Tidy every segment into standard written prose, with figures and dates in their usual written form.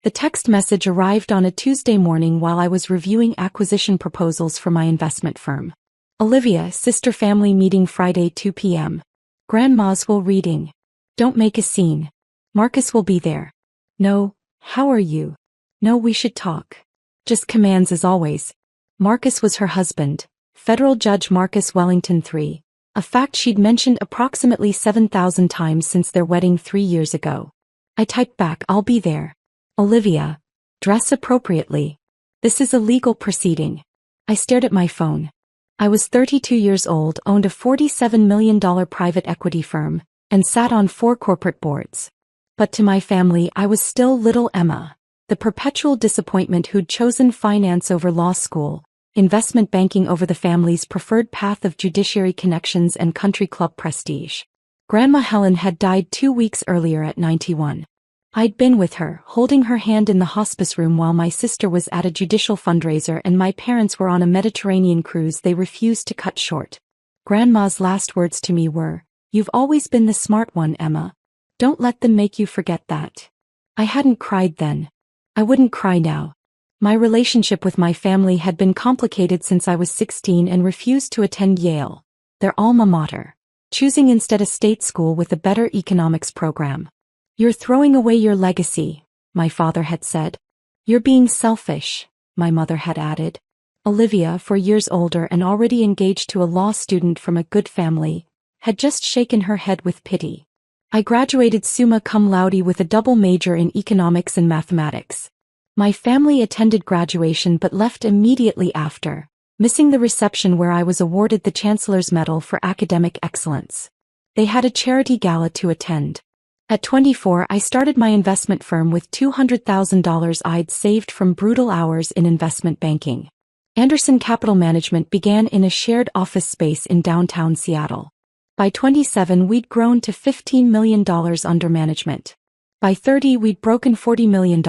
The text message arrived on a Tuesday morning while I was reviewing acquisition proposals for my investment firm. Olivia, sister family meeting Friday 2 p.m. Grandma's will reading. Don't make a scene. Marcus will be there. No, how are you? No, we should talk. Just commands as always. Marcus was her husband, federal judge Marcus Wellington III, a fact she'd mentioned approximately 7,000 times since their wedding 3 years ago. I typed back, I'll be there. Olivia, dress appropriately. This is a legal proceeding. I stared at my phone. I was 32 years old, owned a $47 million private equity firm, and sat on 4 corporate boards. But to my family, I was still little Emma, the perpetual disappointment who'd chosen finance over law school, investment banking over the family's preferred path of judiciary connections and country club prestige. Grandma Helen had died 2 weeks earlier at 91. I'd been with her, holding her hand in the hospice room while my sister was at a judicial fundraiser and my parents were on a Mediterranean cruise they refused to cut short. Grandma's last words to me were, "You've always been the smart one, Emma. Don't let them make you forget that." I hadn't cried then. I wouldn't cry now. My relationship with my family had been complicated since I was 16 and refused to attend Yale, their alma mater, choosing instead a state school with a better economics program. "You're throwing away your legacy," my father had said. "You're being selfish," my mother had added. Olivia, 4 years older and already engaged to a law student from a good family, had just shaken her head with pity. I graduated summa cum laude with a double major in economics and mathematics. My family attended graduation but left immediately after, missing the reception where I was awarded the Chancellor's Medal for Academic Excellence. They had a charity gala to attend. At 24, I started my investment firm with $200,000 I'd saved from brutal hours in investment banking. Anderson Capital Management began in a shared office space in downtown Seattle. By 27, we'd grown to $15 million under management. By 30, we'd broken $40 million.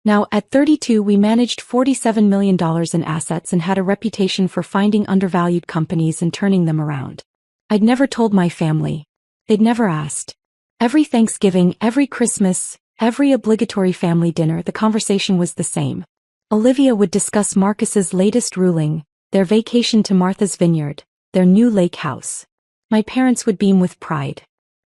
Now, at 32, we managed $47 million in assets and had a reputation for finding undervalued companies and turning them around. I'd never told my family. They'd never asked. Every Thanksgiving, every Christmas, every obligatory family dinner, the conversation was the same. Olivia would discuss Marcus's latest ruling, their vacation to Martha's Vineyard, their new lake house. My parents would beam with pride.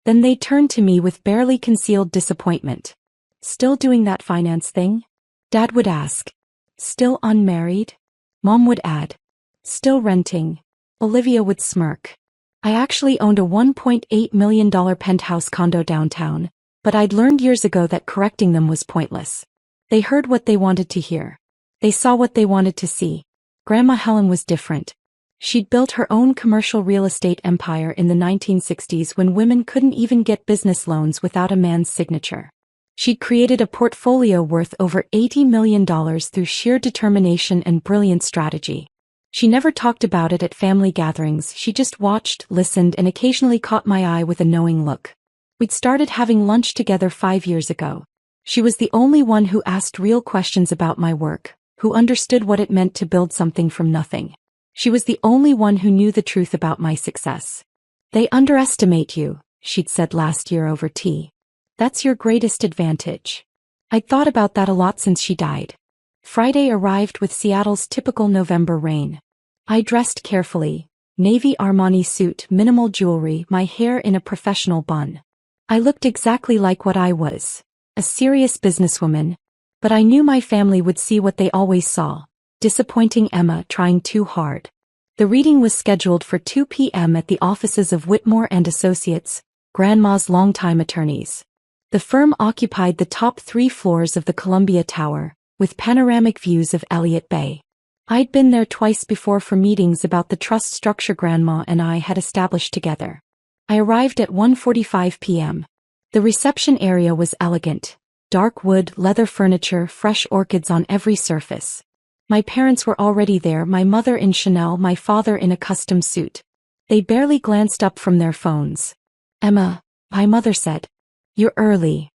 Then they'd turn to me with barely concealed disappointment. "Still doing that finance thing?" Dad would ask. "Still unmarried?" Mom would add. "Still renting?" Olivia would smirk. I actually owned a $1.8 million penthouse condo downtown, but I'd learned years ago that correcting them was pointless. They heard what they wanted to hear. They saw what they wanted to see. Grandma Helen was different. She'd built her own commercial real estate empire in the 1960s when women couldn't even get business loans without a man's signature. She'd created a portfolio worth over $80 million through sheer determination and brilliant strategy. She never talked about it at family gatherings, she just watched, listened, and occasionally caught my eye with a knowing look. We'd started having lunch together 5 years ago. She was the only one who asked real questions about my work, who understood what it meant to build something from nothing. She was the only one who knew the truth about my success. "They underestimate you," she'd said last year over tea. "That's your greatest advantage." I'd thought about that a lot since she died. Friday arrived with Seattle's typical November rain. I dressed carefully, navy Armani suit, minimal jewelry, my hair in a professional bun. I looked exactly like what I was, a serious businesswoman, but I knew my family would see what they always saw, disappointing Emma trying too hard. The reading was scheduled for 2 p.m. at the offices of Whitmore and Associates, Grandma's longtime attorneys. The firm occupied the top 3 floors of the Columbia Tower, with panoramic views of Elliott Bay. I'd been there twice before for meetings about the trust structure Grandma and I had established together. I arrived at 1:45 p.m. The reception area was elegant. Dark wood, leather furniture, fresh orchids on every surface. My parents were already there, my mother in Chanel, my father in a custom suit. They barely glanced up from their phones. "Emma," my mother said. "You're early."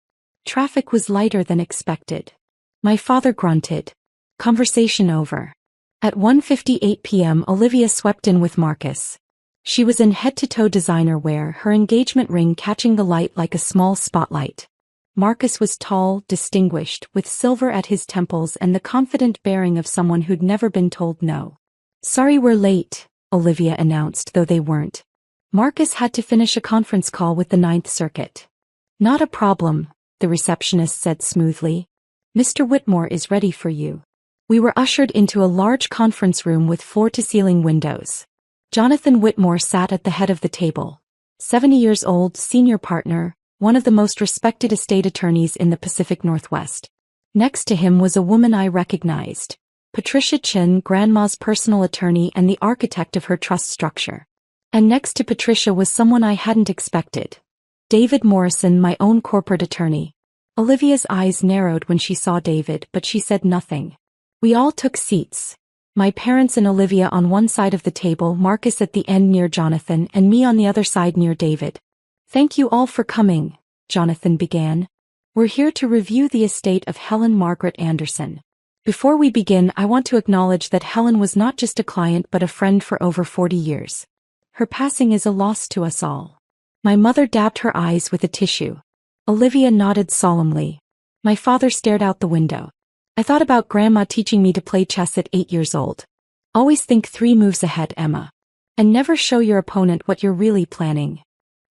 Traffic was lighter than expected. My father grunted. Conversation over. At 1:58 p.m. Olivia swept in with Marcus. She was in head-to-toe designer wear, her engagement ring catching the light like a small spotlight. Marcus was tall, distinguished, with silver at his temples and the confident bearing of someone who'd never been told no. "Sorry we're late," Olivia announced, though they weren't. Marcus had to finish a conference call with the Ninth Circuit. "Not a problem," the receptionist said smoothly. "Mr. Whitmore is ready for you." We were ushered into a large conference room with floor-to-ceiling windows. Jonathan Whitmore sat at the head of the table. 70 years old, senior partner, one of the most respected estate attorneys in the Pacific Northwest. Next to him was a woman I recognized, Patricia Chin, Grandma's personal attorney and the architect of her trust structure. And next to Patricia was someone I hadn't expected. David Morrison, my own corporate attorney. Olivia's eyes narrowed when she saw David, but she said nothing. We all took seats. My parents and Olivia on one side of the table, Marcus at the end near Jonathan, and me on the other side near David. "Thank you all for coming," Jonathan began. "We're here to review the estate of Helen Margaret Anderson. Before we begin, I want to acknowledge that Helen was not just a client but a friend for over 40 years. Her passing is a loss to us all." My mother dabbed her eyes with a tissue. Olivia nodded solemnly. My father stared out the window. "I thought about Grandma teaching me to play chess at 8 years old. Always think 3 moves ahead, Emma. And never show your opponent what you're really planning."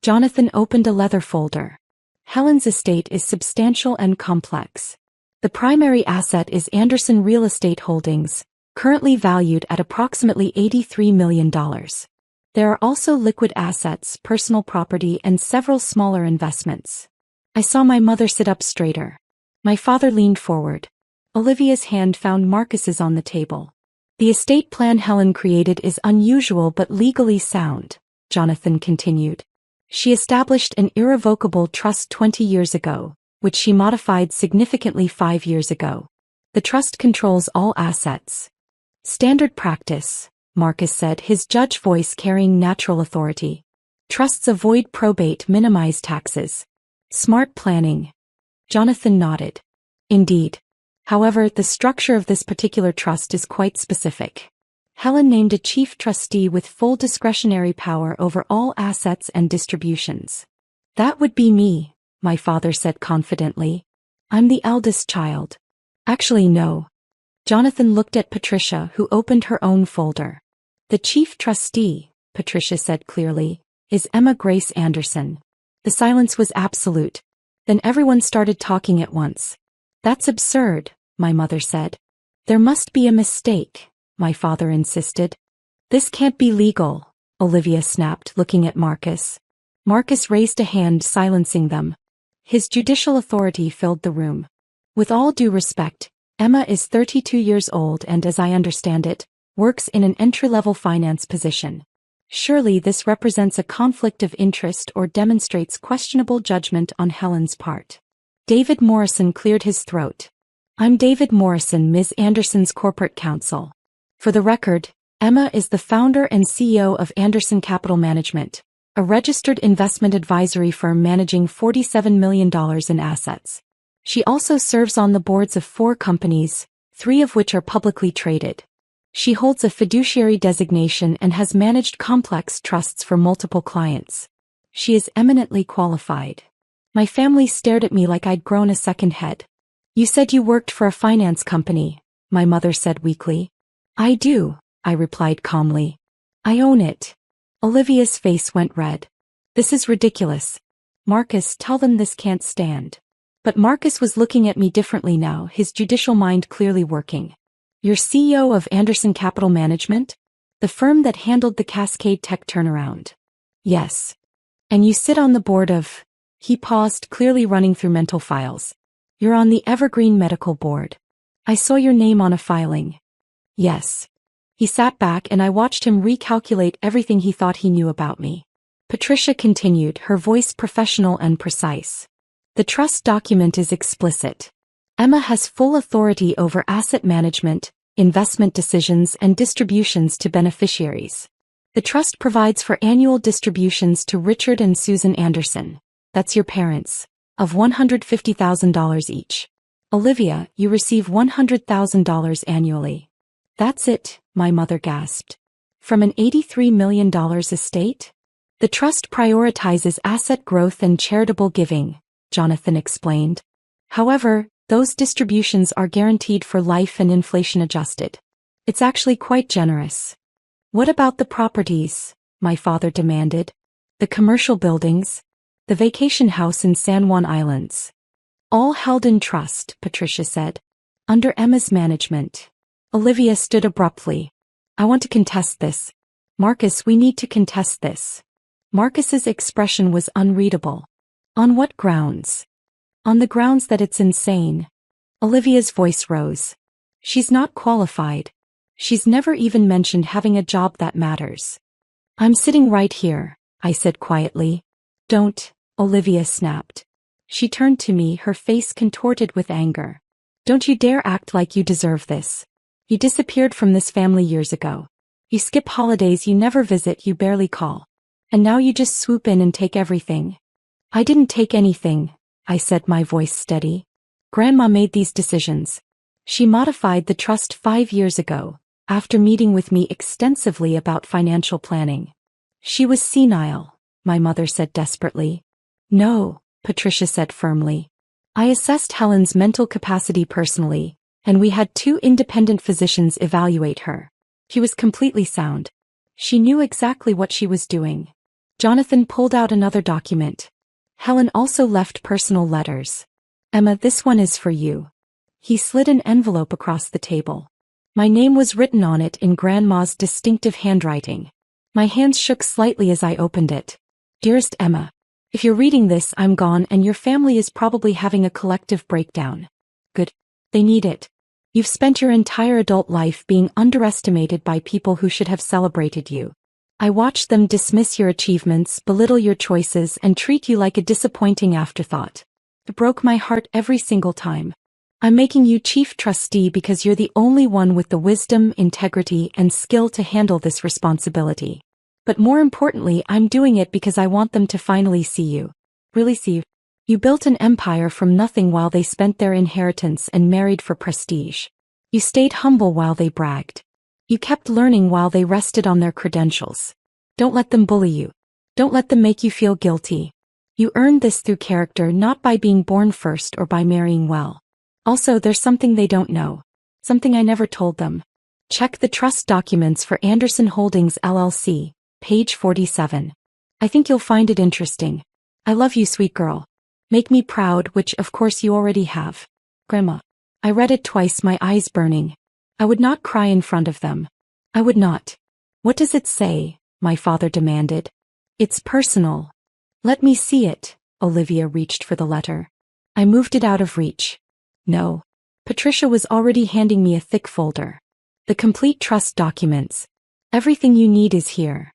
Jonathan opened a leather folder. Helen's estate is substantial and complex. The primary asset is Anderson Real Estate Holdings, currently valued at approximately $83 million. There are also liquid assets, personal property, and several smaller investments. I saw my mother sit up straighter. My father leaned forward. Olivia's hand found Marcus's on the table. "The estate plan Helen created is unusual but legally sound," Jonathan continued. "She established an irrevocable trust 20 years ago, which she modified significantly 5 years ago. The trust controls all assets." "Standard practice," Marcus said, his judge voice carrying natural authority. "Trusts avoid probate, minimize taxes. Smart planning." Jonathan nodded. "Indeed. However, the structure of this particular trust is quite specific. Helen named a chief trustee with full discretionary power over all assets and distributions." "That would be me," my father said confidently. "I'm the eldest child." "Actually, no." Jonathan looked at Patricia, who opened her own folder. "The chief trustee," Patricia said clearly, "is Emma Grace Anderson." The silence was absolute. Then everyone started talking at once. "That's absurd," my mother said. "There must be a mistake," my father insisted. "This can't be legal," Olivia snapped, looking at Marcus. Marcus raised a hand, silencing them. His judicial authority filled the room. "With all due respect, Emma is 32 years old and, as I understand it, works in an entry-level finance position. Surely this represents a conflict of interest or demonstrates questionable judgment on Helen's part." David Morrison cleared his throat. "I'm David Morrison, Ms. Anderson's corporate counsel. For the record, Emma is the founder and CEO of Anderson Capital Management, a registered investment advisory firm managing $47 million in assets. She also serves on the boards of 4 companies, 3 of which are publicly traded. She holds a fiduciary designation and has managed complex trusts for multiple clients. She is eminently qualified." My family stared at me like I'd grown a second head. "You said you worked for a finance company," my mother said weakly. "I do," I replied calmly. "I own it." Olivia's face went red. "This is ridiculous. Marcus, tell them this can't stand." But Marcus was looking at me differently now, his judicial mind clearly working. "You're CEO of Anderson Capital Management? The firm that handled the Cascade Tech turnaround?" "Yes." "And you sit on the board of—" He paused, clearly running through mental files. "You're on the Evergreen Medical Board. I saw your name on a filing." "Yes." He sat back and I watched him recalculate everything he thought he knew about me. Patricia continued, her voice professional and precise. "The trust document is explicit. Emma has full authority over asset management, investment decisions and distributions to beneficiaries. The trust provides for annual distributions to Richard and Susan Anderson, that's your parents, of $150,000 each. Olivia, you receive $100,000 annually." "That's it," my mother gasped. "From an $83 million estate?" "The trust prioritizes asset growth and charitable giving," Jonathan explained. However, those distributions are guaranteed for life and inflation adjusted. It's actually quite generous. What about the properties? My father demanded. The commercial buildings? The vacation house in San Juan Islands? All held in trust, Patricia said. Under Emma's management. Olivia stood abruptly. I want to contest this. Marcus, we need to contest this. Marcus's expression was unreadable. On what grounds? On the grounds that it's insane. Olivia's voice rose. She's not qualified. She's never even mentioned having a job that matters. I'm sitting right here, I said quietly. Don't, Olivia snapped. She turned to me, her face contorted with anger. Don't you dare act like you deserve this. You disappeared from this family years ago. You skip holidays you never visit, you barely call. And now you just swoop in and take everything. I didn't take anything, I said, my voice steady. Grandma made these decisions. She modified the trust 5 years ago, after meeting with me extensively about financial planning. She was senile, my mother said desperately. No, Patricia said firmly. I assessed Helen's mental capacity personally, and we had 2 independent physicians evaluate her. She was completely sound. She knew exactly what she was doing. Jonathan pulled out another document. Helen also left personal letters. Emma, this one is for you. He slid an envelope across the table. My name was written on it in Grandma's distinctive handwriting. My hands shook slightly as I opened it. Dearest Emma, if you're reading this, I'm gone and your family is probably having a collective breakdown. Good. They need it. You've spent your entire adult life being underestimated by people who should have celebrated you. I watched them dismiss your achievements, belittle your choices, and treat you like a disappointing afterthought. It broke my heart every single time. I'm making you chief trustee because you're the only one with the wisdom, integrity, and skill to handle this responsibility. But more importantly, I'm doing it because I want them to finally see you. Really see you. You built an empire from nothing while they spent their inheritance and married for prestige. You stayed humble while they bragged. You kept learning while they rested on their credentials. Don't let them bully you. Don't let them make you feel guilty. You earned this through character, not by being born first or by marrying well. Also, there's something they don't know. Something I never told them. Check the trust documents for Anderson Holdings LLC, page 47. I think you'll find it interesting. I love you, sweet girl. Make me proud, which of course you already have. Grandma. I read it twice, my eyes burning. I would not cry in front of them. I would not. What does it say? My father demanded. It's personal. Let me see it. Olivia reached for the letter. I moved it out of reach. No. Patricia was already handing me a thick folder. The complete trust documents. Everything you need is here.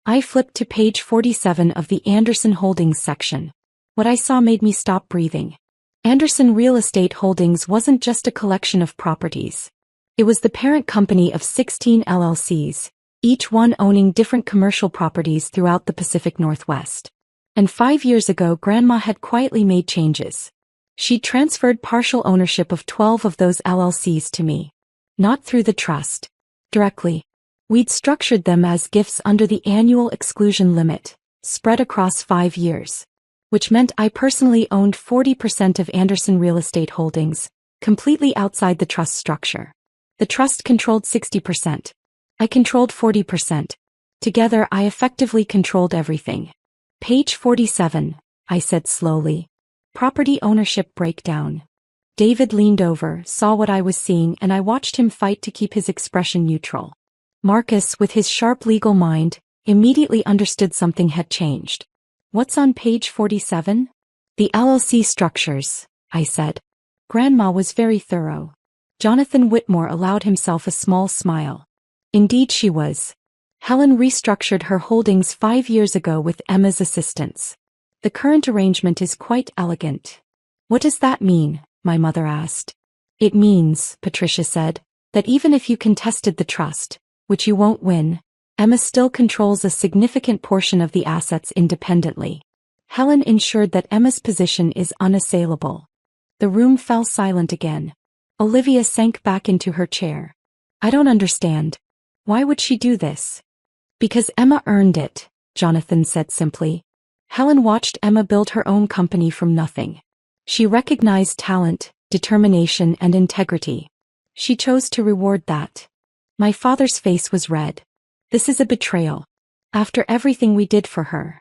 I flipped to page 47 of the Anderson Holdings section. What I saw made me stop breathing. Anderson Real Estate Holdings wasn't just a collection of properties. It was the parent company of 16 LLCs, each one owning different commercial properties throughout the Pacific Northwest. And 5 years ago, Grandma had quietly made changes. She'd transferred partial ownership of 12 of those LLCs to me. Not through the trust. Directly. We'd structured them as gifts under the annual exclusion limit, spread across 5 years. Which meant I personally owned 40% of Anderson Real Estate Holdings, completely outside the trust structure. The trust controlled 60%. I controlled 40%. Together, I effectively controlled everything. Page 47, I said slowly. Property ownership breakdown. David leaned over, saw what I was seeing, and I watched him fight to keep his expression neutral. Marcus, with his sharp legal mind, immediately understood something had changed. What's on page 47? The LLC structures, I said. Grandma was very thorough. Jonathan Whitmore allowed himself a small smile. Indeed she was. Helen restructured her holdings 5 years ago with Emma's assistance. The current arrangement is quite elegant. What does that mean? My mother asked. It means, Patricia said, that even if you contested the trust, which you won't win, Emma still controls a significant portion of the assets independently. Helen ensured that Emma's position is unassailable. The room fell silent again. Olivia sank back into her chair. I don't understand. Why would she do this? Because Emma earned it, Jonathan said simply. Helen watched Emma build her own company from nothing. She recognized talent, determination, and integrity. She chose to reward that. My father's face was red. This is a betrayal. After everything we did for her.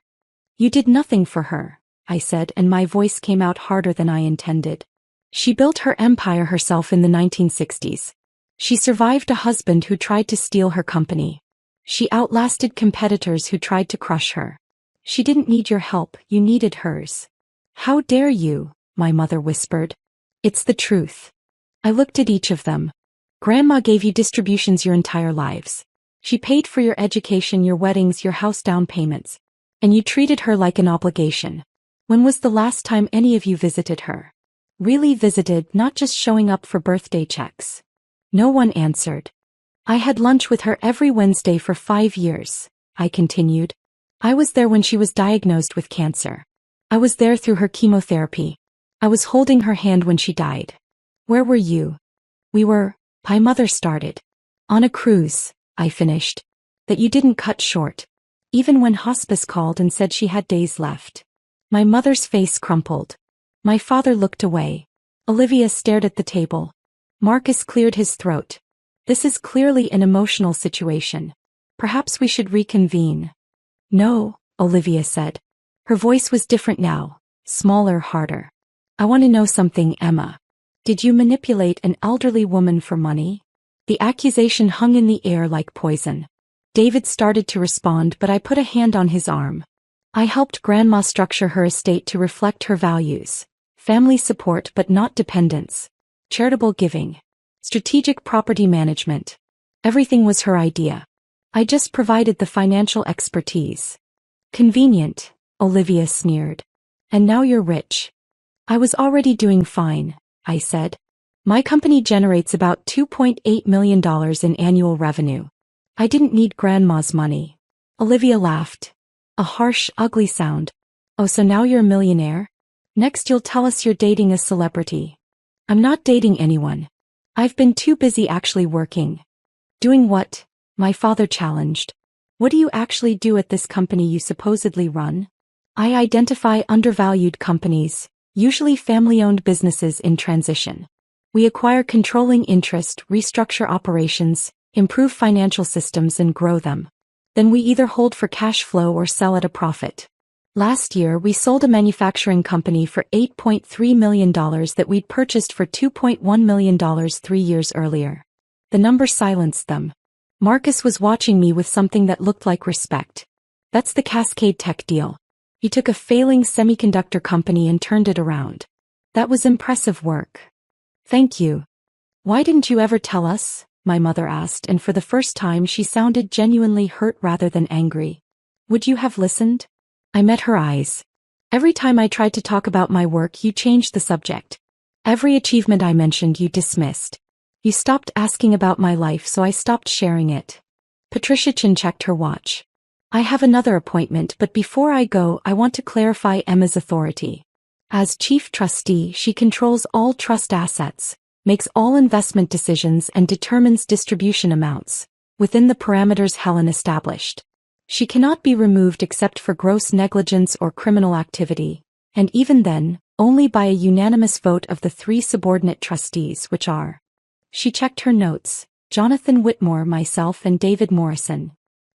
You did nothing for her, I said, and my voice came out harder than I intended. She built her empire herself in the 1960s. She survived a husband who tried to steal her company. She outlasted competitors who tried to crush her. She didn't need your help, you needed hers. How dare you, my mother whispered. It's the truth. I looked at each of them. Grandma gave you distributions your entire lives. She paid for your education, your weddings, your house down payments. And you treated her like an obligation. When was the last time any of you visited her? Really visited, not just showing up for birthday checks. No one answered. I had lunch with her every Wednesday for 5 years, I continued. I was there when she was diagnosed with cancer. I was there through her chemotherapy. I was holding her hand when she died. Where were you? We were, my mother started. On a cruise, I finished. That you didn't cut short. Even when hospice called and said she had days left. My mother's face crumpled. My father looked away. Olivia stared at the table. Marcus cleared his throat. This is clearly an emotional situation. Perhaps we should reconvene. No, Olivia said. Her voice was different now, smaller, harder. I want to know something, Emma. Did you manipulate an elderly woman for money? The accusation hung in the air like poison. David started to respond, but I put a hand on his arm. I helped Grandma structure her estate to reflect her values. Family support but not dependence. Charitable giving. Strategic property management. Everything was her idea. I just provided the financial expertise. Convenient, Olivia sneered. And now you're rich. I was already doing fine, I said. My company generates about $2.8 million in annual revenue. I didn't need Grandma's money. Olivia laughed. A harsh, ugly sound. Oh, so now you're a millionaire? Next you'll tell us you're dating a celebrity. I'm not dating anyone. I've been too busy actually working. Doing what? My father challenged. What do you actually do at this company you supposedly run? I identify undervalued companies, usually family-owned businesses in transition. We acquire controlling interest, restructure operations, improve financial systems and grow them. Then we either hold for cash flow or sell at a profit. Last year we sold a manufacturing company for $8.3 million that we'd purchased for $2.1 million 3 years earlier. The number silenced them. Marcus was watching me with something that looked like respect. That's the Cascade Tech deal. He took a failing semiconductor company and turned it around. That was impressive work. Thank you. Why didn't you ever tell us? My mother asked, and for the first time she sounded genuinely hurt rather than angry. Would you have listened? I met her eyes. Every time I tried to talk about my work you changed the subject. Every achievement I mentioned you dismissed. You stopped asking about my life, so I stopped sharing it. Patricia Chin checked her watch. I have another appointment, but before I go I want to clarify Emma's authority. As chief trustee she controls all trust assets, makes all investment decisions and determines distribution amounts, within the parameters Helen established. She cannot be removed except for gross negligence or criminal activity, and even then, only by a unanimous vote of the 3 subordinate trustees, which are. She checked her notes, Jonathan Whitmore, myself and David Morrison.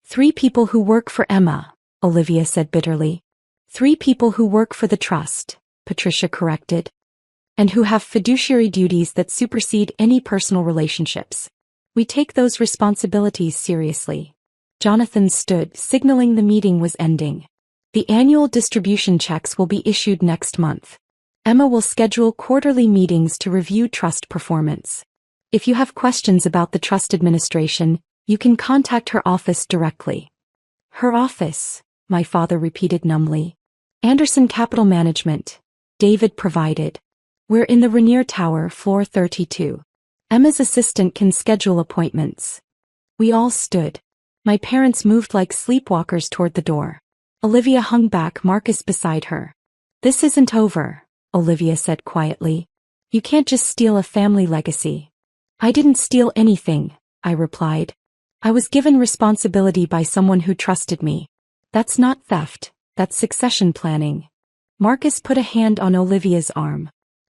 3 people who work for Emma, Olivia said bitterly. 3 people who work for the trust, Patricia corrected. And who have fiduciary duties that supersede any personal relationships. We take those responsibilities seriously. Jonathan stood, signaling the meeting was ending. The annual distribution checks will be issued next month. Emma will schedule quarterly meetings to review trust performance. If you have questions about the trust administration, you can contact her office directly. Her office, my father repeated numbly. Anderson Capital Management. David provided. We're in the Rainier Tower, floor 32. Emma's assistant can schedule appointments. We all stood. My parents moved like sleepwalkers toward the door. Olivia hung back, Marcus beside her. This isn't over, Olivia said quietly. You can't just steal a family legacy. I didn't steal anything, I replied. I was given responsibility by someone who trusted me. That's not theft, That's succession planning. Marcus put a hand on Olivia's arm.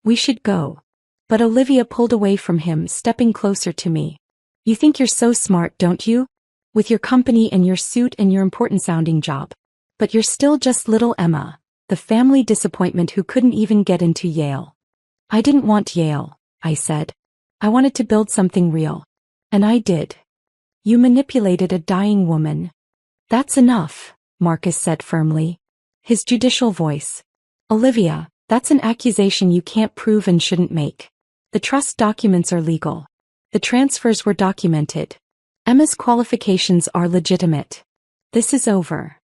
We should go. But Olivia pulled away from him, stepping closer to me. You think you're so smart, don't you? With your company and your suit and your important-sounding job. But you're still just little Emma, the family disappointment who couldn't even get into Yale. I didn't want Yale, I said. I wanted to build something real. And I did. You manipulated a dying woman. That's enough, Marcus said firmly. His judicial voice. Olivia, that's an accusation you can't prove and shouldn't make. The trust documents are legal. The transfers were documented. Emma's qualifications are legitimate. This is over.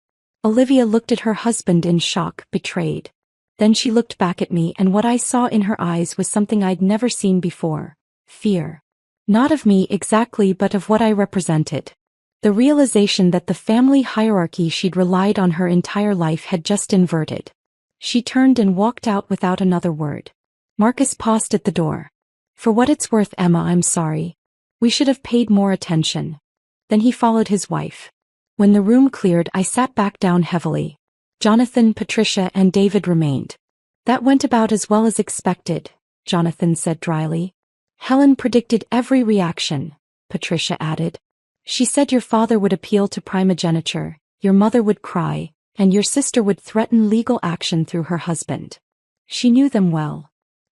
Olivia looked at her husband in shock, betrayed. Then she looked back at me, and what I saw in her eyes was something I'd never seen before. Fear. Not of me exactly, but of what I represented. The realization that the family hierarchy she'd relied on her entire life had just inverted. She turned and walked out without another word. Marcus paused at the door. For what it's worth, Emma, I'm sorry. We should have paid more attention. Then he followed his wife. When the room cleared, I sat back down heavily. Jonathan, Patricia, and David remained. That went about as well as expected, Jonathan said dryly. Helen predicted every reaction, Patricia added. She said your father would appeal to primogeniture, your mother would cry, and your sister would threaten legal action through her husband. She knew them well.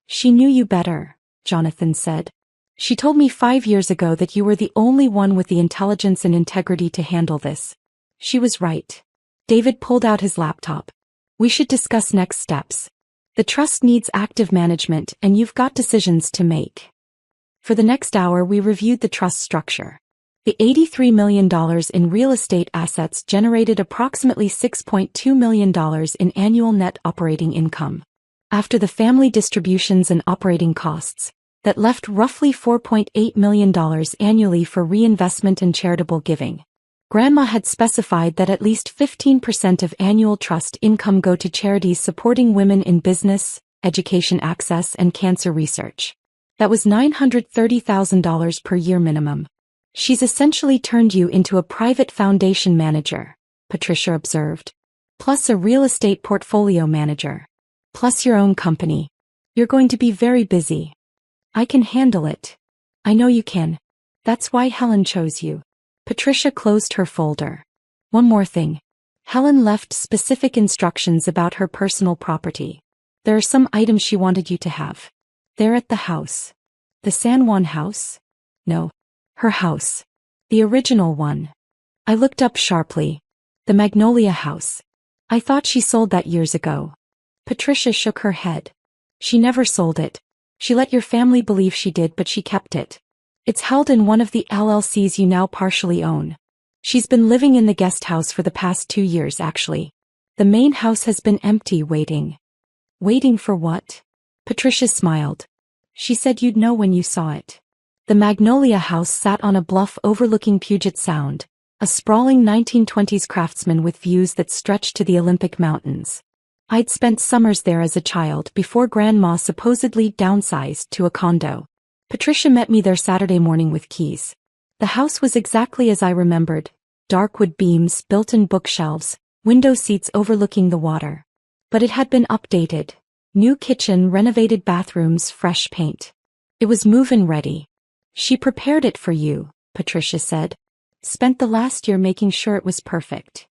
She knew you better, Jonathan said. She told me 5 years ago that you were the only one with the intelligence and integrity to handle this. She was right. David pulled out his laptop. We should discuss next steps. The trust needs active management, and you've got decisions to make. For the next hour, we reviewed the trust structure. The $83 million in real estate assets generated approximately $6.2 million in annual net operating income. After the family distributions and operating costs, that left roughly $4.8 million annually for reinvestment and charitable giving. Grandma had specified that at least 15% of annual trust income go to charities supporting women in business, education access, and cancer research. That was $930,000 per year minimum. She's essentially turned you into a private foundation manager, Patricia observed. Plus a real estate portfolio manager. Plus your own company. You're going to be very busy. I can handle it. I know you can. That's why Helen chose you. Patricia closed her folder. One more thing. Helen left specific instructions about her personal property. There are some items she wanted you to have. They're at the house. The San Juan house? No. Her house. The original one. I looked up sharply. The Magnolia house. I thought she sold that years ago. Patricia shook her head. She never sold it. She let your family believe she did, but she kept it. It's held in one of the LLCs you now partially own. She's been living in the guest house for the past 2 years, actually. The main house has been empty, waiting. Waiting for what? Patricia smiled. She said you'd know when you saw it. The Magnolia house sat on a bluff overlooking Puget Sound, a sprawling 1920s craftsman with views that stretched to the Olympic Mountains. I'd spent summers there as a child before Grandma supposedly downsized to a condo. Patricia met me there Saturday morning with keys. The house was exactly as I remembered. Dark wood beams, built-in bookshelves, window seats overlooking the water. But it had been updated. New kitchen, renovated bathrooms, fresh paint. It was move-in ready. She prepared it for you, Patricia said. Spent the last year making sure it was perfect.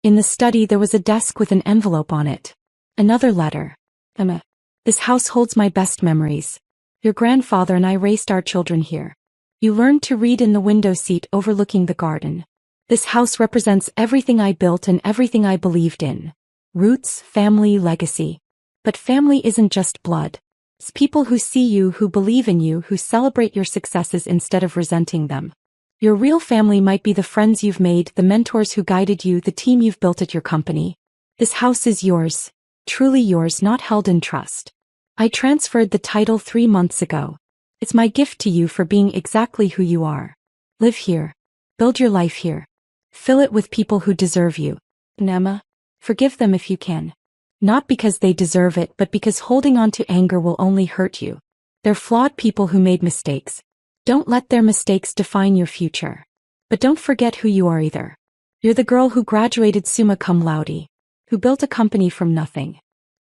In the study there was a desk with an envelope on it. Another letter. Emma. This house holds my best memories. Your grandfather and I raised our children here. You learned to read in the window seat overlooking the garden. This house represents everything I built and everything I believed in. Roots, family, legacy. But family isn't just blood. It's people who see you, who believe in you, who celebrate your successes instead of resenting them. Your real family might be the friends you've made, the mentors who guided you, the team you've built at your company. This house is yours. Truly yours, not held in trust. I transferred the title 3 months ago. It's my gift to you for being exactly who you are. Live here. Build your life here. Fill it with people who deserve you. And Emma, forgive them if you can. Not because they deserve it, but because holding on to anger will only hurt you. They're flawed people who made mistakes. Don't let their mistakes define your future. But don't forget who you are either. You're the girl who graduated summa cum laude. who built a company from nothing,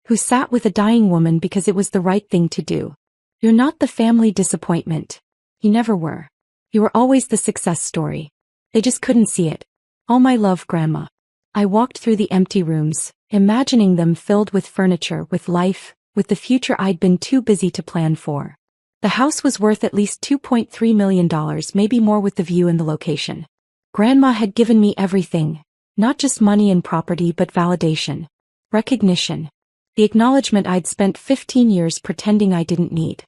who sat with a dying woman because it was the right thing to do. You're not the family disappointment. You never were. You were always the success story. They just couldn't see it. All my love, Grandma. I walked through the empty rooms, imagining them filled with furniture, with life, with the future I'd been too busy to plan for. The house was worth at least $2.3 million, maybe more with the view and the location. Grandma had given me everything, not just money and property but validation, recognition, the acknowledgement I'd spent 15 years pretending I didn't need.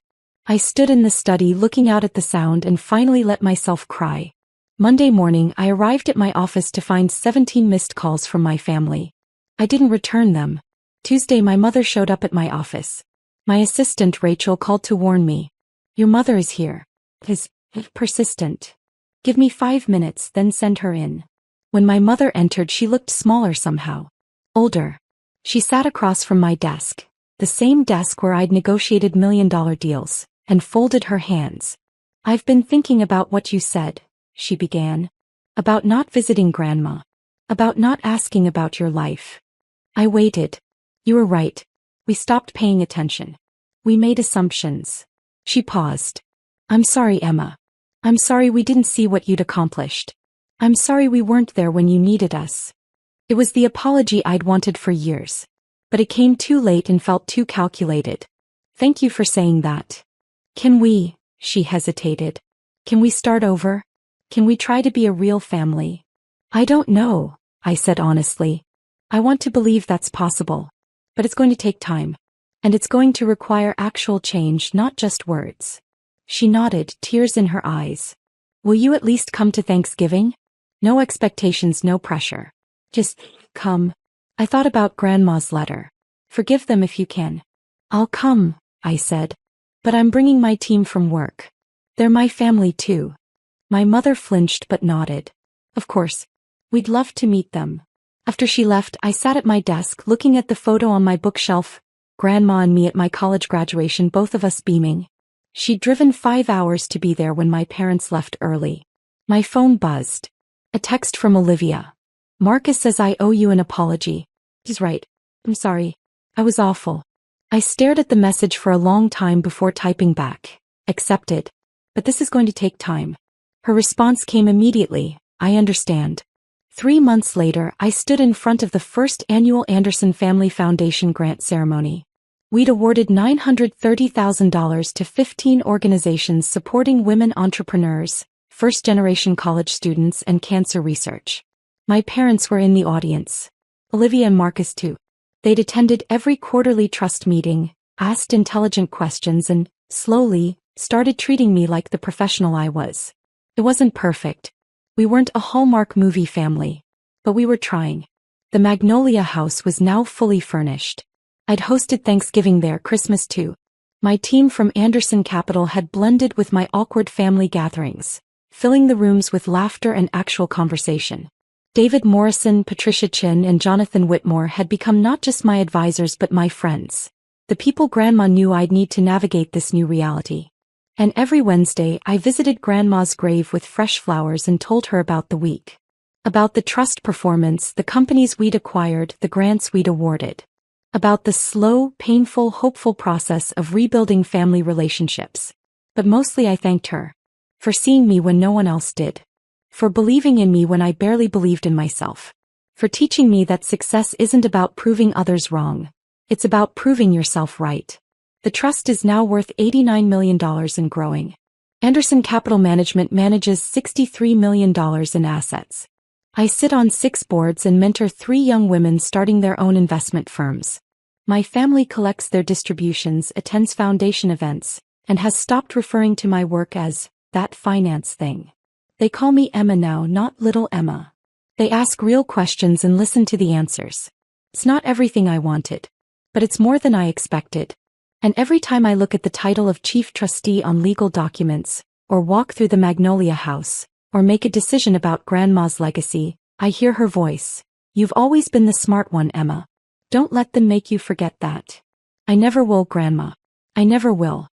I stood in the study looking out at the sound and finally let myself cry. Monday morning I arrived at my office to find 17 missed calls from my family. I didn't return them. Tuesday my mother showed up at my office. My assistant Rachel called to warn me. Your mother is here. Is persistent. Give me 5 minutes, then send her in. When my mother entered she looked smaller somehow. Older. She sat across from my desk, the same desk where I'd negotiated million-dollar deals, and folded her hands. I've been thinking about what you said, she began. About not visiting Grandma. About not asking about your life. I waited. You were right. We stopped paying attention. We made assumptions. She paused. I'm sorry, Emma. I'm sorry we didn't see what you'd accomplished. I'm sorry we weren't there when you needed us. It was the apology I'd wanted for years. But it came too late and felt too calculated. Thank you for saying that. Can we, she hesitated. Can we start over? Can we try to be a real family? I don't know, I said honestly. I want to believe that's possible. But it's going to take time. And it's going to require actual change, not just words. She nodded, tears in her eyes. Will you at least come to Thanksgiving? No expectations, no pressure. Just come. I thought about Grandma's letter. Forgive them if you can. I'll come, I said. But I'm bringing my team from work. They're my family too. My mother flinched but nodded. Of course. We'd love to meet them. After she left, I sat at my desk looking at the photo on my bookshelf. Grandma and me at my college graduation, both of us beaming. She'd driven 5 hours to be there when my parents left early. My phone buzzed. A text from Olivia. Marcus says I owe you an apology. He's right. I'm sorry. I was awful. I stared at the message for a long time before typing back. Accepted. But this is going to take time. Her response came immediately. I understand. 3 months later, I stood in front of the first annual Anderson Family Foundation grant ceremony. We'd awarded $930,000 to 15 organizations supporting women entrepreneurs, first-generation college students, and cancer research. My parents were in the audience. Olivia and Marcus too. They'd attended every quarterly trust meeting, asked intelligent questions, and, slowly, started treating me like the professional I was. It wasn't perfect. We weren't a Hallmark movie family. But we were trying. The Magnolia House was now fully furnished. I'd hosted Thanksgiving there, Christmas too. My team from Anderson Capital had blended with my awkward family gatherings, filling the rooms with laughter and actual conversation. David Morrison, Patricia Chin, and Jonathan Whitmore had become not just my advisors but my friends. The people Grandma knew I'd need to navigate this new reality. And every Wednesday I visited Grandma's grave with fresh flowers and told her about the week. About the trust performance, the companies we'd acquired, the grants we'd awarded. About the slow, painful, hopeful process of rebuilding family relationships. But mostly I thanked her. For seeing me when no one else did. For believing in me when I barely believed in myself. For teaching me that success isn't about proving others wrong. It's about proving yourself right. The trust is now worth $89 million and growing. Anderson Capital Management manages $63 million in assets. I sit on 6 boards and mentor 3 young women starting their own investment firms. My family collects their distributions, attends foundation events, and has stopped referring to my work as that finance thing. They call me Emma now, not little Emma. They ask real questions and listen to the answers. It's not everything I wanted, but it's more than I expected. And every time I look at the title of Chief Trustee on legal documents, or walk through the Magnolia House, or make a decision about Grandma's legacy, I hear her voice. You've always been the smart one, Emma. Don't let them make you forget that. I never will, Grandma. I never will.